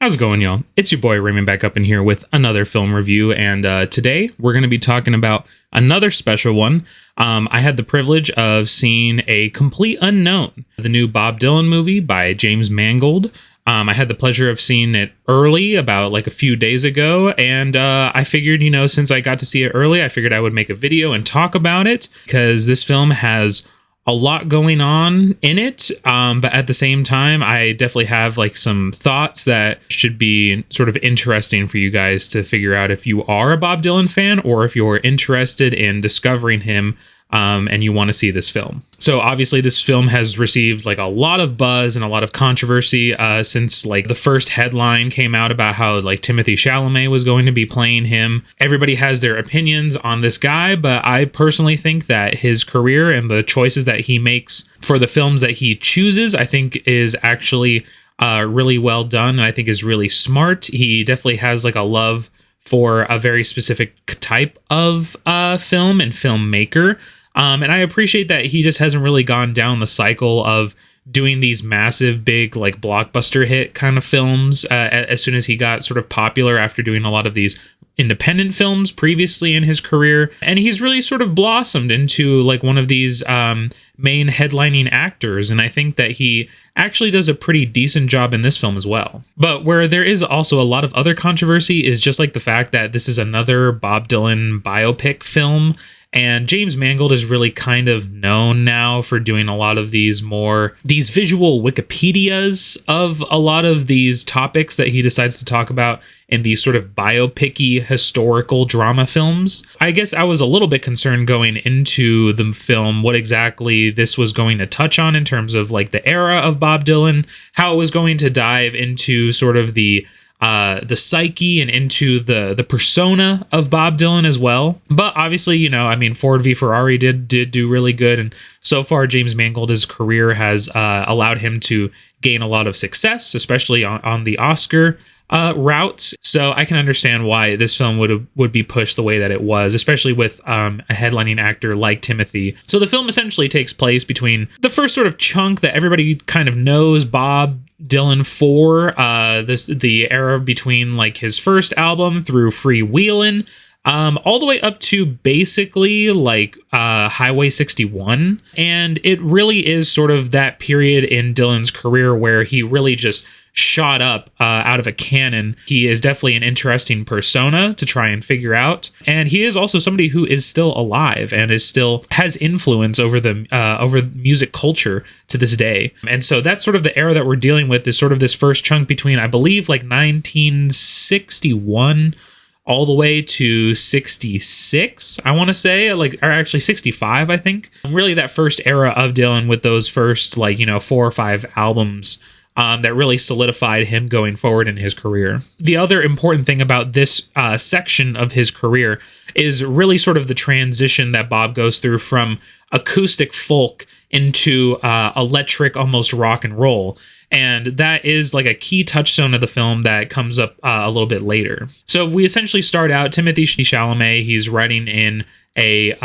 How's it going, y'all? It's your boy Raymond back up in here with another film review, and today we're going to be talking about another special one. I had the privilege of seeing A Complete Unknown, the new Bob Dylan movie by James Mangold. I had the pleasure of seeing it early, about like a few days ago, and I figured, since I got to see it early, I figured I would make a video and talk about it, because this film has a lot going on in it, but at the same time, I definitely have like some thoughts that should be sort of interesting for you guys to figure out if you are a Bob Dylan fan or if you're interested in discovering him and you want to see this film. So obviously this film has received like a lot of buzz and a lot of controversy since like the first headline came out about how like Timothée Chalamet was going to be playing him. Everybody has their opinions on this guy, but I personally think that his career and the choices that he makes for the films that he chooses, I think is actually really well done, and I think is really smart. He definitely has like a love for a very specific type of film and filmmaker. And I appreciate that he just hasn't really gone down the cycle of doing these massive, big, like blockbuster hit kind of films as soon as he got sort of popular after doing a lot of these independent films previously in his career. And he's really sort of blossomed into like one of these main headlining actors. And I think that he actually does a pretty decent job in this film as well. But where there is also a lot of other controversy is just like the fact that this is another Bob Dylan biopic film. And James Mangold is really kind of known now for doing a lot of these visual Wikipedias of a lot of these topics that he decides to talk about in these sort of biopic-y historical drama films. I guess I was a little bit concerned going into the film what exactly this was going to touch on in terms of like the era of Bob Dylan, how it was going to dive into sort of the psyche and into the persona of Bob Dylan as well. But obviously, Ford v Ferrari did do really good, and so far James Mangold's career has allowed him to gain a lot of success, especially on the Oscar route. So I can understand why this film would be pushed the way that it was, especially with a headlining actor like Timothy. So the film essentially takes place between the first sort of chunk that everybody kind of knows Bob Dylan for, the era between like his first album through Freewheelin', all the way up to basically like Highway 61. And it really is sort of that period in Dylan's career where he really just shot up out of a cannon. He is definitely an interesting persona to try and figure out, and he is also somebody who is still alive and is still has influence over the over music culture to this day. And so that's sort of the era that we're dealing with, is sort of this first chunk between, I believe, like 1961 all the way to 66, I want to say, or actually 65, I think. Really that first era of Dylan with those first 4 or 5 albums that really solidified him going forward in his career. The other important thing about this section of his career is really sort of the transition that Bob goes through from acoustic folk into electric, almost rock and roll. And that is like a key touchstone of the film that comes up a little bit later. So we essentially start out, Timothée Chalamet, he's riding in a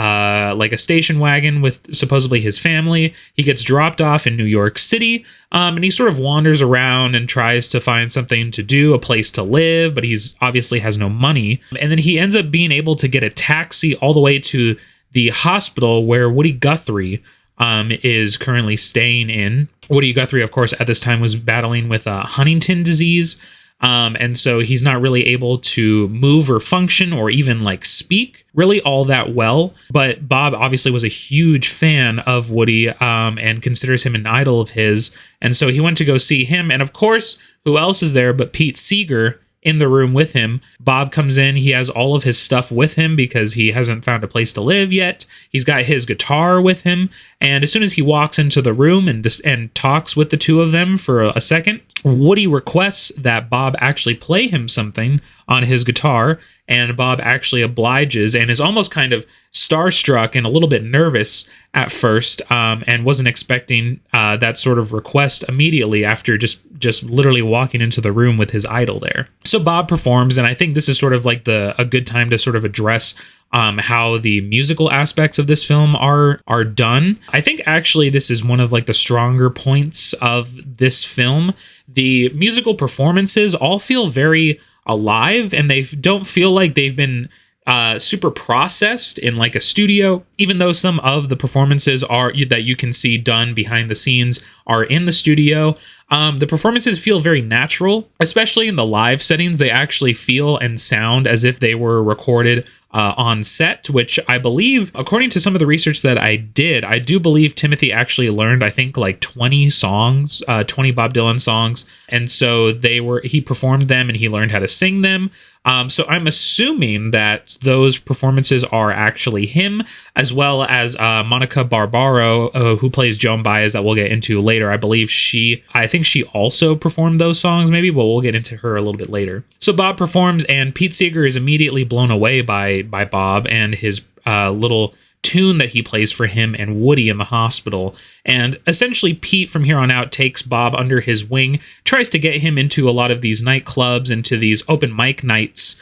station wagon with supposedly his family. He gets dropped off in New York City, and he sort of wanders around and tries to find something to do, a place to live, but he's obviously has no money. And then he ends up being able to get a taxi all the way to the hospital where Woody Guthrie is currently staying in. Woody Guthrie, of course, at this time was battling with Huntington disease. And so he's not really able to move or function or even like speak really all that well. But Bob obviously was a huge fan of Woody and considers him an idol of his. And so he went to go see him. And of course, who else is there but Pete Seeger in the room with him? Bob comes in. He has all of his stuff with him because he hasn't found a place to live yet. He's got his guitar with him. And as soon as he walks into the room and talks with the two of them for a second, Woody requests that Bob actually play him something on his guitar, and Bob actually obliges and is almost kind of starstruck and a little bit nervous at first, and wasn't expecting that sort of request immediately after just literally walking into the room with his idol there. So Bob performs, and I think this is sort of like a good time to sort of address how the musical aspects of this film are done. I think actually this is one of like the stronger points of this film. The musical performances all feel very alive, and they don't feel like they've been super processed in like a studio, even though some of the performances are that you can see done behind the scenes are in the studio. The performances feel very natural, especially in the live settings. They actually feel and sound as if they were recorded on set, which I believe, according to some of the research that I did, I do believe Timothy actually learned, I think, like 20 songs, 20 Bob Dylan songs. And so he performed them and he learned how to sing them. So I'm assuming that those performances are actually him, as well as Monica Barbaro, who plays Joan Baez, that we'll get into later. I think she also performed those songs, maybe, but we'll get into her a little bit later. So Bob performs, and Pete Seeger is immediately blown away by Bob and his little tune that he plays for him and Woody in the hospital. And essentially Pete from here on out takes Bob under his wing, tries to get him into a lot of these nightclubs, into these open mic nights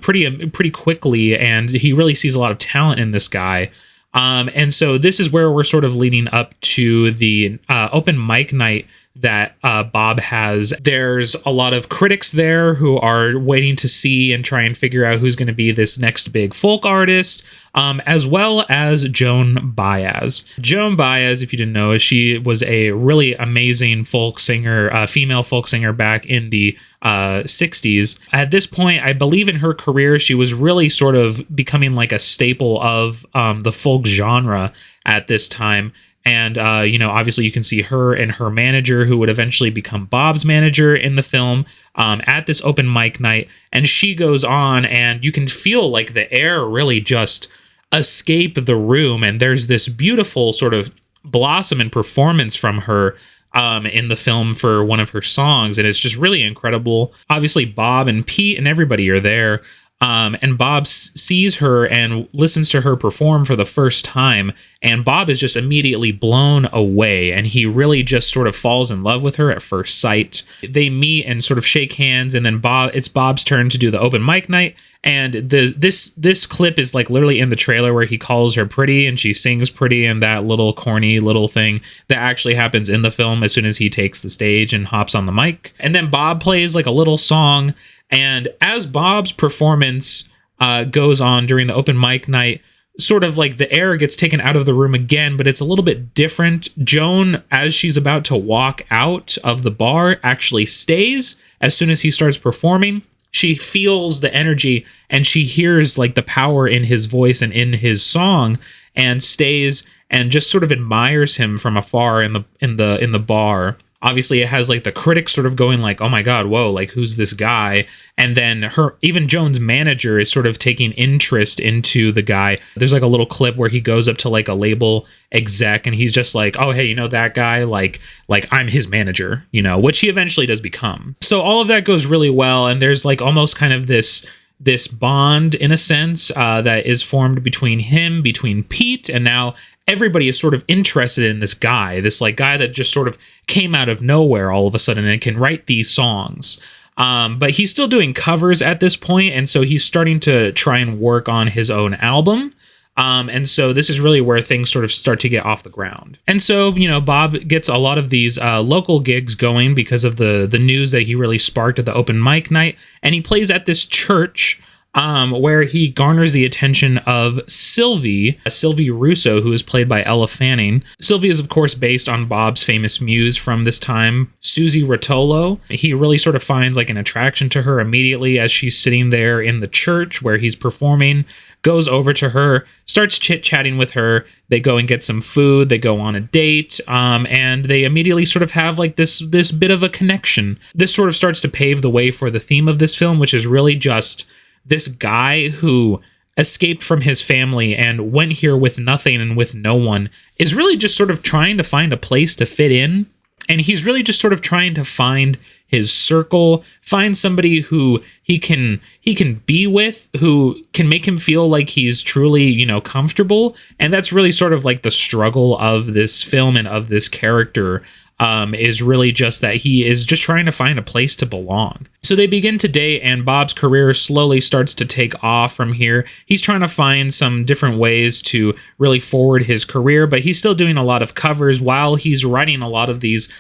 pretty quickly, and he really sees a lot of talent in this guy. And so this is where we're sort of leading up to the open mic night that Bob has. There's a lot of critics there who are waiting to see and try and figure out who's going to be this next big folk artist, as well as Joan Baez. Joan Baez, if you didn't know, she was a really amazing folk singer, female folk singer back in the 60s. At this point, I believe in her career, she was really sort of becoming like a staple of the folk genre at this time. And, obviously you can see her and her manager, who would eventually become Bob's manager in the film, at this open mic night. And she goes on, and you can feel like the air really just escape the room. And there's this beautiful sort of blossom and performance from her in the film for one of her songs. And it's just really incredible. Obviously, Bob and Pete and everybody are there. And Bob sees her and listens to her perform for the first time, and Bob is just immediately blown away, and he really just sort of falls in love with her at first sight. They meet and sort of shake hands, and then it's Bob's turn to do the open mic night, and this clip is like literally in the trailer where he calls her pretty, and she sings pretty, and that little corny little thing that actually happens in the film as soon as he takes the stage and hops on the mic. And then Bob plays like a little song. And as Bob's performance goes on during the open mic night, sort of like the air gets taken out of the room again, but it's a little bit different. Joan, as she's about to walk out of the bar, actually stays as soon as he starts performing. She feels the energy, and she hears like the power in his voice and in his song, and stays and just sort of admires him from afar in the bar. Obviously, it has like the critics sort of going like, oh my God, whoa, like who's this guy? And then even Joan's manager is sort of taking interest into the guy. There's like a little clip where he goes up to like a label exec, and he's just like, oh, hey, that guy, like I'm his manager, which he eventually does become. So all of that goes really well. And there's like almost kind of this bond in a sense that is formed between Pete, and now everybody is sort of interested in this guy that just sort of came out of nowhere all of a sudden and can write these songs. But he's still doing covers at this point, and so he's starting to try and work on his own album. And so this is really where things sort of start to get off the ground. And so, Bob gets a lot of these local gigs going because of the news that he really sparked at the open mic night. And he plays at this church where he garners the attention of Sylvie Russo, who is played by Ella Fanning. Sylvie is, of course, based on Bob's famous muse from this time, Susie Rotolo. He really sort of finds like an attraction to her immediately as she's sitting there in the church where he's performing, goes over to her, starts chit-chatting with her. They go and get some food. They go on a date, and they immediately sort of have like this bit of a connection. This sort of starts to pave the way for the theme of this film, which is really just this guy who escaped from his family and went here with nothing and with no one, is really just sort of trying to find a place to fit in. And he's really just sort of trying to find his circle, find somebody who he can be with, who can make him feel like he's truly, comfortable. And that's really sort of like the struggle of this film and of this character. is really just that he is just trying to find a place to belong. So they begin to date, and Bob's career slowly starts to take off from here. He's trying to find some different ways to really forward his career, but he's still doing a lot of covers while he's writing a lot of these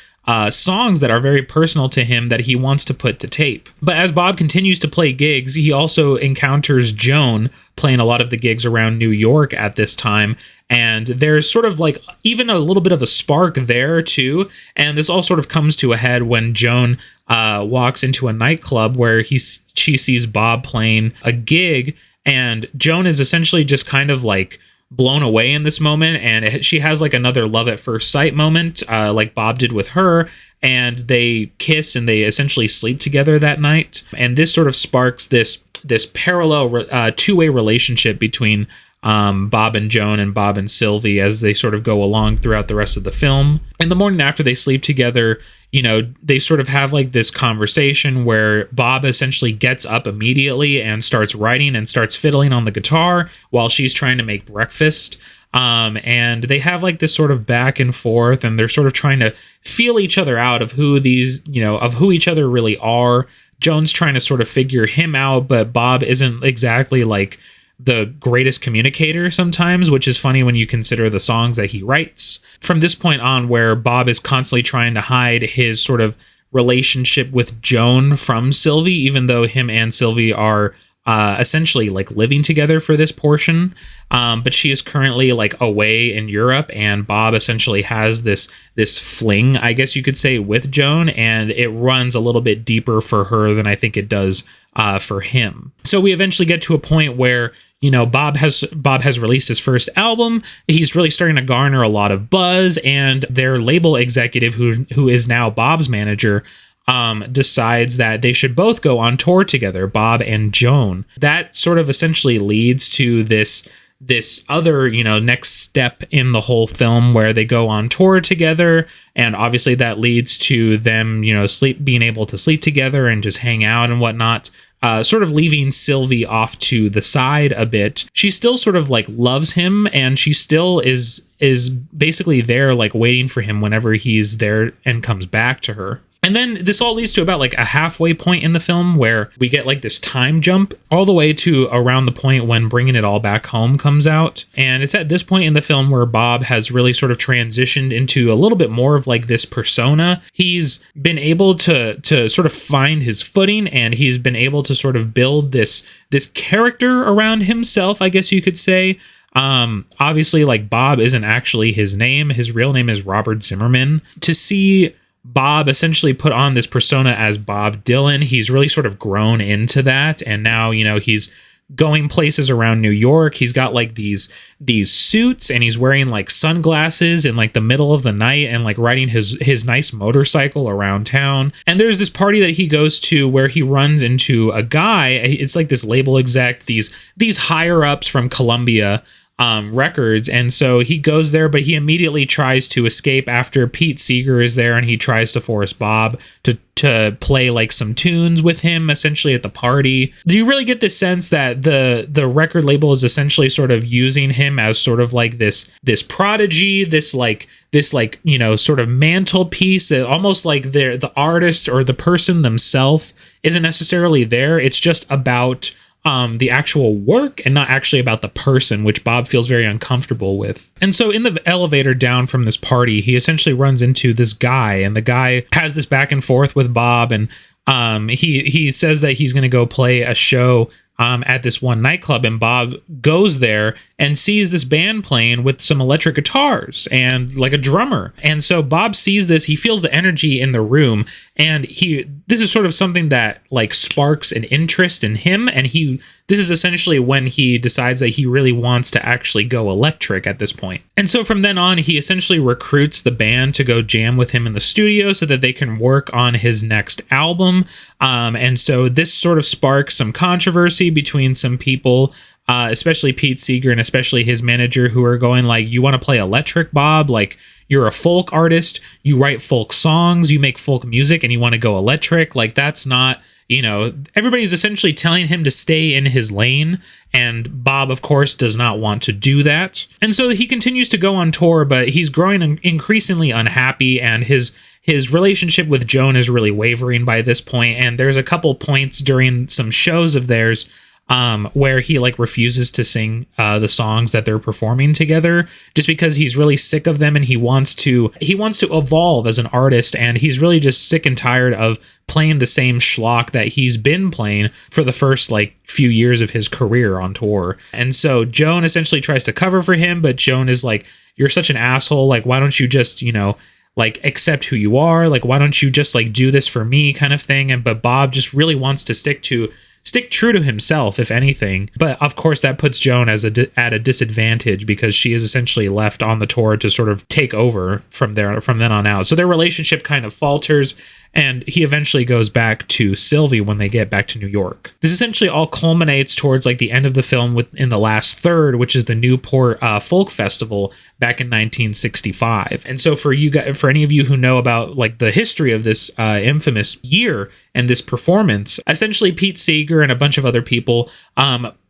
songs that are very personal to him that he wants to put to tape. But as Bob continues to play gigs, he also encounters Joan playing a lot of the gigs around New York at this time. And there's sort of like even a little bit of a spark there too. And this all sort of comes to a head when Joan walks into a nightclub where she sees Bob playing a gig. And Joan is essentially just kind of like blown away in this moment, and she has like another love at first sight moment, like Bob did with her, and they kiss and they essentially sleep together that night. And this sort of sparks this parallel two-way relationship between Bob and Joan and Bob and Sylvie as they sort of go along throughout the rest of the film. And the morning after they sleep together, you know, they sort of have like this conversation where Bob essentially gets up immediately and starts writing and starts fiddling on the guitar while she's trying to make breakfast. And they have like this sort of back and forth, and they're sort of trying to feel each other out of who each other really are. Joan's trying to sort of figure him out, but Bob isn't exactly like the greatest communicator sometimes, which is funny when you consider the songs that he writes. From this point on, where Bob is constantly trying to hide his sort of relationship with Joan from Sylvie, even though him and Sylvie are essentially like living together for this portion. But she is currently like away in Europe, and Bob essentially has this fling, I guess you could say, with Joan, and it runs a little bit deeper for her than I think it does for him. So we eventually get to a point where, you know, Bob has released his first album. He's really starting to garner a lot of buzz, and their label executive, who is now Bob's manager, decides that they should both go on tour together, Bob and Joan. That sort of essentially leads to this other, you know, next step in the whole film where they go on tour together. And obviously that leads to them, you know, being able to sleep together and just hang out and whatnot. Sort of leaving Sylvie off to the side a bit. She still sort of like loves him, and she still is basically there, like waiting for him whenever he's there and comes back to her. And then this all leads to about like a halfway point in the film where we get like this time jump all the way to around the point when Bringing It All Back Home comes out. And it's at this point in the film where Bob has really sort of transitioned into a little bit more of like this persona. He's been able to sort of find his footing, and he's been able to sort of build this character around himself, I guess you could say. Obviously, like, Bob isn't actually his name. His real name is Robert Zimmerman. To see Bob essentially put on this persona as Bob Dylan, he's really sort of grown into that, and now, you know, he's going places around New York. He's got like these suits, and he's wearing like sunglasses in like the middle of the night, and like riding his nice motorcycle around town. And there's this party that he goes to where he runs into a guy. It's like this label exec, these higher ups from Columbia Records, and so he goes there, but he immediately tries to escape after Pete Seeger is there, and he tries to force Bob to play like some tunes with him essentially at the party. Do you really get the sense that the record label is essentially sort of using him as sort of like this prodigy, this you know, sort of mantelpiece, almost like the artist or the person themselves isn't necessarily there. It's just about the actual work and not actually about the person, which Bob feels very uncomfortable with. And so in the elevator down from this party, he essentially runs into this guy, and the guy has this back and forth with Bob, and he says that he's going to go play a show at this one nightclub, and Bob goes there and sees this band playing with some electric guitars and like a drummer. And so Bob sees this, he feels the energy in the room, and this is sort of something that like sparks an interest in him, and this is essentially when he decides that he really wants to actually go electric at this point. And so from then on, he essentially recruits the band to go jam with him in the studio so that they can work on his next album. And so this sort of sparks some controversy between some people, especially Pete Seeger and especially his manager, who are going like, you want to play electric, Bob? Like, you're a folk artist, you write folk songs, you make folk music, and you want to go electric? Like, that's not, everybody's essentially telling him to stay in his lane, and Bob, of course, does not want to do that. And so he continues to go on tour, but he's growing increasingly unhappy, and his relationship with Joan is really wavering by this point. And there's a couple points during some shows of theirs where he refuses to sing the songs that they're performing together, just because he's really sick of them, and he wants to evolve as an artist, and he's really just sick and tired of playing the same schlock that he's been playing for the first few years of his career on tour. And so Joan essentially tries to cover for him, but Joan is like, "You're such an asshole, why don't you just accept who you are, why don't you just do this for me," kind of thing. But Bob just really wants to stick true to himself, if anything. But of course, that puts Joan at a disadvantage, because she is essentially left on the tour to sort of take over from then on out. So their relationship kind of falters, and he eventually goes back to Sylvie when they get back to New York. This essentially all culminates towards the end of the film in the last third, which is the Newport Folk Festival back in 1965. And so for any of you who know about the history of this infamous year and this performance, essentially Pete Seeger and a bunch of other people,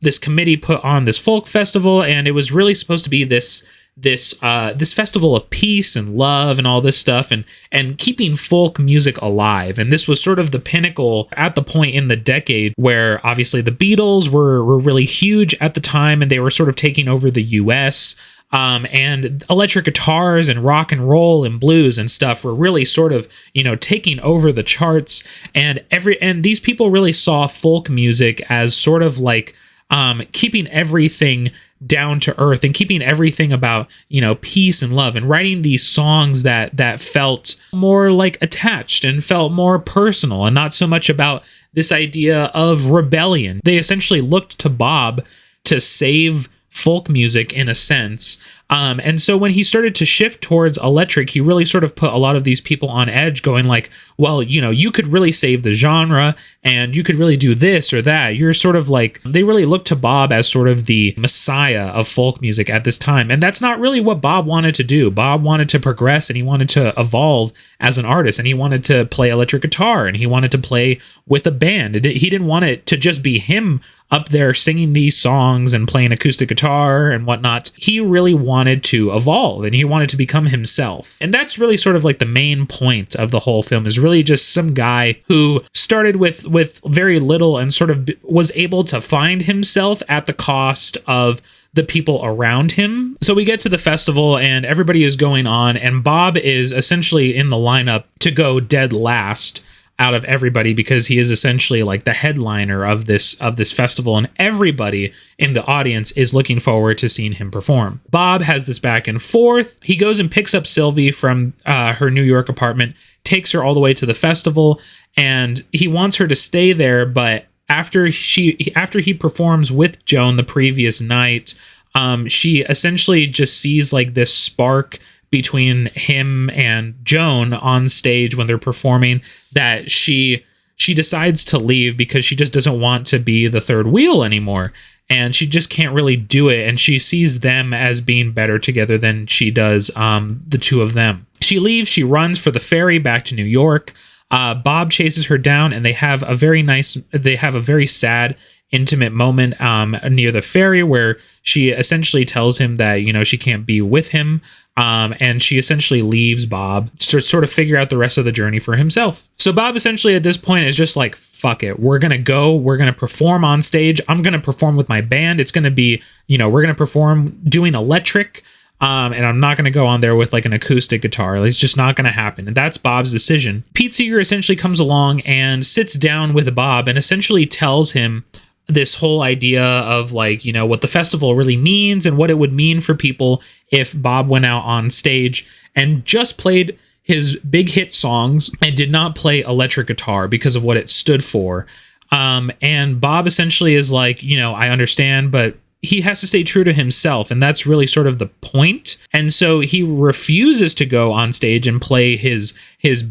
this committee put on this folk festival, and it was really supposed to be this festival of peace and love and all this stuff, and keeping folk music alive. And this was sort of the pinnacle at the point in the decade where obviously the Beatles were really huge at the time, and they were sort of taking over the US. And electric guitars and rock and roll and blues and stuff were really sort of, taking over the charts. And these people really saw folk music as sort of keeping everything down to earth, and keeping everything about, peace and love, and writing these songs that felt more attached and felt more personal, and not so much about this idea of rebellion. They essentially looked to Bob to save folk music in a sense. And so when he started to shift towards electric, he really sort of put a lot of these people on edge, going well, you could really save the genre, and you could really do this or that. You're sort of they really looked to Bob as sort of the messiah of folk music at this time. And that's not really what Bob wanted to do. Bob wanted to progress, and he wanted to evolve as an artist, and he wanted to play electric guitar, and he wanted to play with a band. He didn't want it to just be him up there singing these songs and playing acoustic guitar and whatnot. He really wanted to evolve, and he wanted to become himself. And that's really sort of the main point of the whole film, is really just some guy who started with very little and sort of was able to find himself at the cost of the people around him. So we get to the festival, and everybody is going on, and Bob is essentially in the lineup to go dead last out of everybody, because he is essentially the headliner of this festival, and everybody in the audience is looking forward to seeing him perform. Bob has this back and forth. He goes and picks up Sylvie from her New York apartment, takes her all the way to the festival, and he wants her to stay there. But after he performs with Joan the previous night, she essentially just sees this spark between him and Joan on stage when they're performing, that she decides to leave, because she just doesn't want to be the third wheel anymore, and she just can't really do it, and she sees them as being better together than she does the two of them. She leaves, she runs for the ferry back to New York. Bob chases her down, and they have a very sad, intimate moment near the ferry, where she essentially tells him that she can't be with him, and she essentially leaves Bob to sort of figure out the rest of the journey for himself. So Bob essentially at this point is just fuck it, we're gonna perform on stage. I'm gonna perform with my band. It's gonna be, we're gonna perform doing electric, and I'm not going to go on there with an acoustic guitar. It's just not going to happen. And that's Bob's decision. Pete Seeger essentially comes along and sits down with Bob and essentially tells him this whole idea of what the festival really means, and what it would mean for people if Bob went out on stage and just played his big hit songs and did not play electric guitar because of what it stood for. And Bob essentially is I understand, but he has to stay true to himself, and that's really sort of the point. And so he refuses to go on stage and play his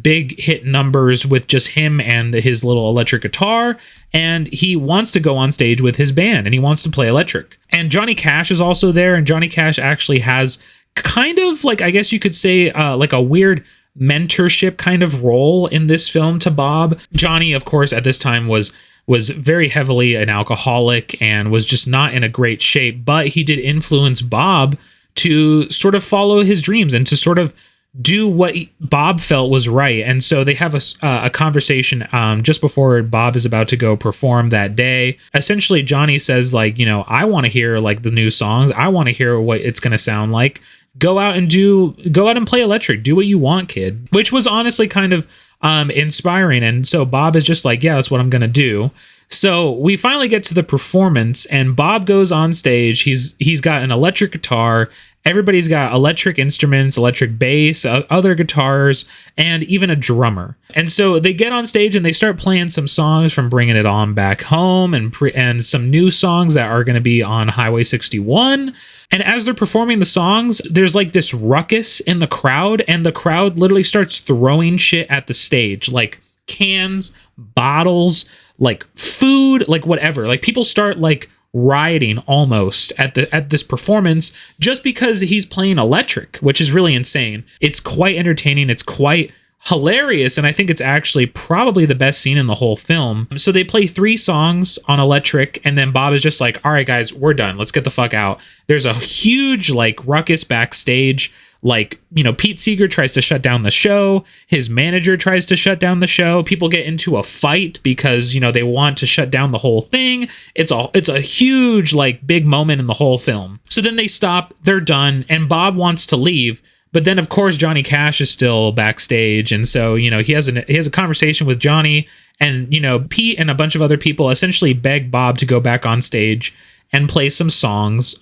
big hit numbers with just him and his little electric guitar, and he wants to go on stage with his band, and he wants to play electric. And Johnny Cash is also there, and Johnny Cash actually has kind of I guess you could say a weird mentorship kind of role in this film to Bob. Johnny, of course, at this time was very heavily an alcoholic and was just not in a great shape, but he did influence Bob to sort of follow his dreams and to sort of do what Bob felt was right. And so they have a conversation just before Bob is about to go perform that day. Essentially, Johnny says, like, you know, I want to hear like the new songs. I want to hear what it's going to sound like. Go out and play electric. Do what you want, kid. Which was honestly kind of inspiring. And so Bob is just like, yeah, that's what I'm going to do. So we finally get to the performance, and Bob goes on stage. He's got an electric guitar. Everybody's got electric instruments, electric bass, other guitars, and even a drummer. And so they get on stage and they start playing some songs from Bringing It On Back Home and some new songs that are going to be on Highway 61. And as they're performing the songs, there's like this ruckus in the crowd, and the crowd literally starts throwing shit at the stage, like cans, bottles, like food, like whatever. Like people start like rioting almost at this performance just because he's playing electric, which is really insane. It's quite entertaining. It's quite hilarious, and I think it's actually probably the best scene in the whole film. So they play 3 songs on electric, and then Bob is just like, all right guys, we're done, let's get the fuck out. There's a huge like ruckus backstage. Like, you know, Pete Seeger tries to shut down the show. His manager tries to shut down the show. People get into a fight because, you know, they want to shut down the whole thing. It's a huge, like, big moment in the whole film. So then they stop, they're done, and Bob wants to leave. But then, of course, Johnny Cash is still backstage. And so, you know, he has a conversation with Johnny, and, you know, Pete and a bunch of other people essentially beg Bob to go back on stage and play some songs,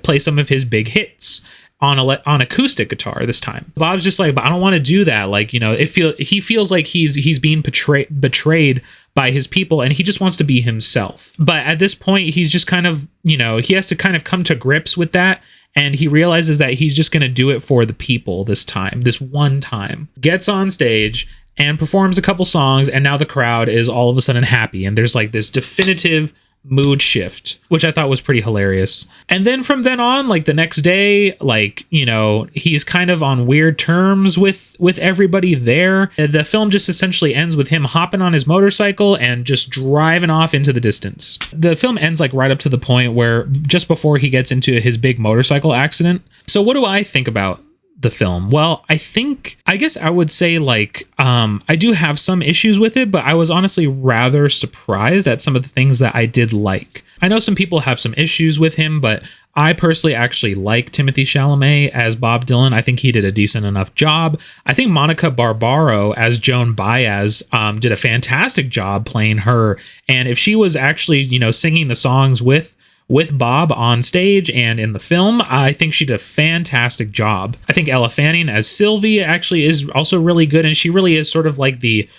play some of his big hits on acoustic guitar this time. Bob's just like, but I don't want to do that. Like, you know, he feels like he's being betrayed by his people, and he just wants to be himself. But at this point, he's just kind of, you know, he has to kind of come to grips with that, and he realizes that he's just going to do it for the people this time, this one time. Gets on stage and performs a couple songs, and now the crowd is all of a sudden happy, and there's like this definitive mood shift, which I thought was pretty hilarious. And then from then on, like the next day, like, you know, he's kind of on weird terms with everybody there. The film just essentially ends with him hopping on his motorcycle and just driving off into the distance. The film ends like right up to the point where just before he gets into his big motorcycle accident. So what do I think about the film? Well, I guess I would say like I do have some issues with it, but I was honestly rather surprised at some of the things that I did like. I know some people have some issues with him, but I personally actually like Timothée Chalamet as Bob Dylan. I think he did a decent enough job. I think Monica Barbaro as Joan Baez did a fantastic job playing her. And if she was actually, you know, singing the songs with Bob on stage and in the film, I think she did a fantastic job. I think Ella Fanning as Sylvie actually is also really good, and she really is sort of like the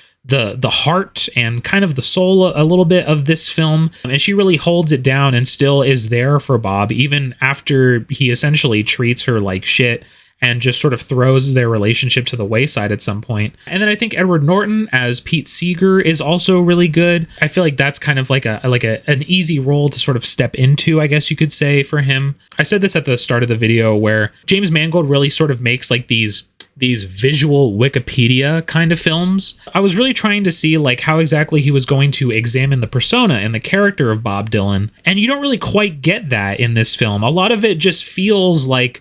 heart and kind of the soul a little bit of this film, and she really holds it down and still is there for Bob even after he essentially treats her like shit and just sort of throws their relationship to the wayside at some point. And then I think Edward Norton as Pete Seeger is also really good. I feel like that's kind of like an easy role to sort of step into, I guess you could say, for him. I said this at the start of the video where James Mangold really sort of makes like these visual Wikipedia kind of films. I was really trying to see like how exactly he was going to examine the persona and the character of Bob Dylan, and you don't really quite get that in this film. A lot of it just feels like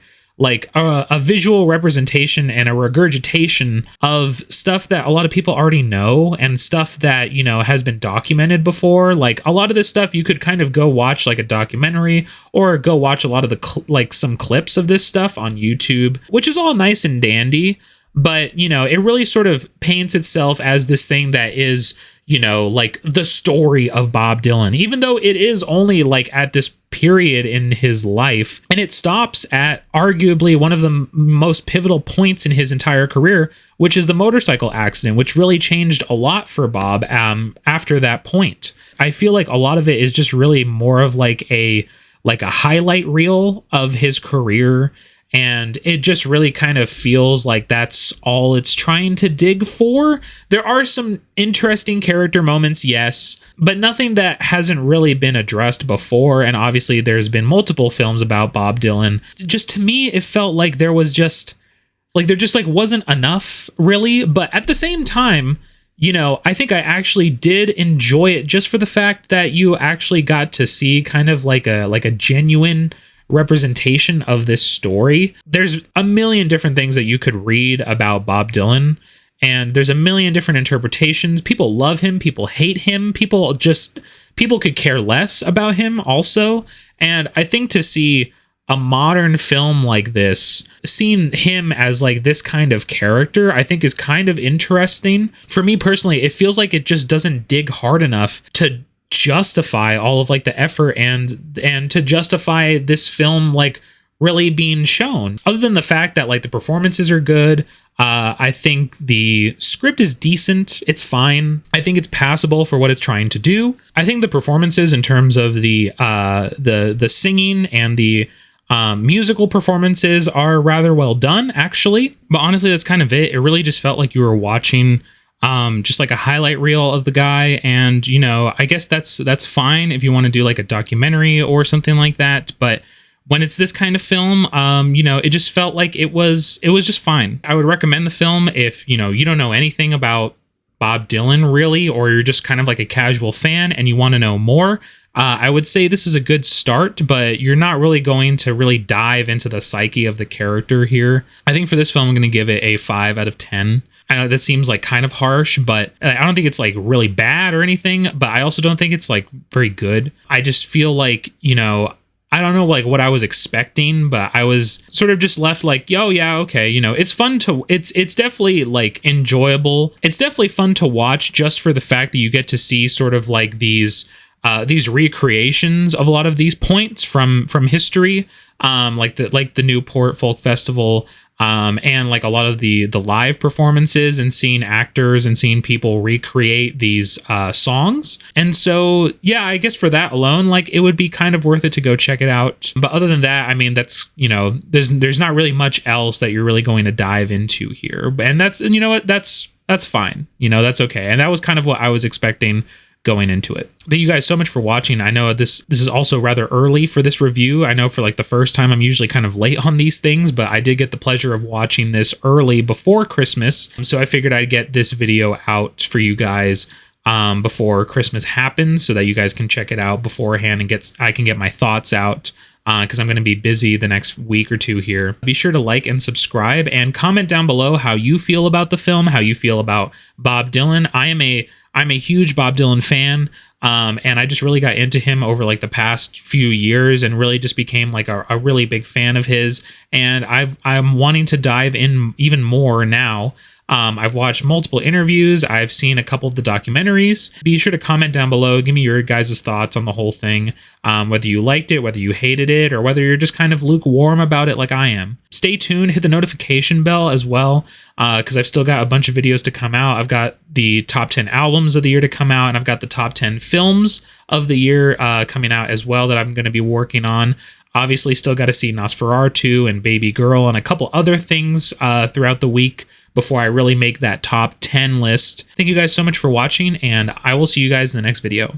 a visual representation and a regurgitation of stuff that a lot of people already know and stuff that, you know, has been documented before. Like a lot of this stuff you could kind of go watch like a documentary or go watch a lot of the some clips of this stuff on YouTube, which is all nice and dandy. But, you know, it really sort of paints itself as this thing that is, you know, like the story of Bob Dylan, even though it is only like at this period in his life. And it stops at arguably one of the most pivotal points in his entire career, which is the motorcycle accident, which really changed a lot for Bob after that point. I feel like a lot of it is just really more of like a highlight reel of his career. And it just really kind of feels like that's all it's trying to dig for. There are some interesting character moments, yes, but nothing that hasn't really been addressed before. And obviously there's been multiple films about Bob Dylan. Just to me, it felt like there was just Like there just like wasn't enough really. But at the same time, I think I actually did enjoy it just for the fact that you actually got to see kind of like a genuine representation of this story. There's a million different things that you could read about Bob Dylan, and there's a million different interpretations. People love him, people hate him, people could care less about him also. And I think to see a modern film like this, seeing him as like this kind of character, I think is kind of interesting. For me personally, it feels like it just doesn't dig hard enough to justify all of like the effort and to justify this film like really being shown, other than the fact that like the performances are good. I think the script is decent. It's fine. I think it's passable for what it's trying to do. I think the performances in terms of the singing and the musical performances are rather well done, actually. But honestly, that's kind of it. It really just felt like you were watching just like a highlight reel of the guy. And, I guess that's fine if you want to do like a documentary or something like that. But when it's this kind of film, it just felt like it was just fine. I would recommend the film if, you don't know anything about Bob Dylan really, or you're just kind of like a casual fan and you want to know more. I would say this is a good start, but you're not really going to really dive into the psyche of the character here. I think for this film, I'm going to give it a 5 out of 10. I know that seems like kind of harsh, but I don't think it's like really bad or anything, but I also don't think it's like very good. I just feel like, I don't know like what I was expecting, but I was sort of just left like, yo, yeah, okay, it's fun to, it's definitely like enjoyable. It's definitely fun to watch just for the fact that you get to see sort of like these recreations of a lot of these points from history, like the Newport Folk Festival, and like a lot of the live performances, and seeing actors and seeing people recreate these songs. And so, yeah, I guess for that alone, like it would be kind of worth it to go check it out. But other than that, I mean, that's, there's not really much else that you're really going to dive into here. And that's, and you know what, that's fine. That's okay. And that was kind of what I was expecting going into it. Thank you guys so much for watching. I know this is also rather early for this review. I know for like the first time I'm usually kind of late on these things, but I did get the pleasure of watching this early before Christmas. So I figured I'd get this video out for you guys before Christmas happens so that you guys can check it out beforehand and I can get my thoughts out. Because I'm going to be busy the next week or two here. Be sure to like and subscribe and comment down below how you feel about the film, how you feel about Bob Dylan. I'm a huge Bob Dylan fan, and I just really got into him over like the past few years and really just became like a really big fan of his. And I'm wanting to dive in even more now. I've watched multiple interviews. I've seen a couple of the documentaries. Be sure to comment down below. Give me your guys' thoughts on the whole thing. Whether you liked it, whether you hated it, or whether you're just kind of lukewarm about it like I am. Stay tuned. Hit the notification bell as well, because I've still got a bunch of videos to come out. I've got the top 10 albums of the year to come out, and I've got the top 10 films of the year coming out as well that I'm going to be working on. Obviously, still got to see Nosferatu and Baby Girl and a couple other things throughout the week before I really make that top 10 list. Thank you guys so much for watching, and I will see you guys in the next video.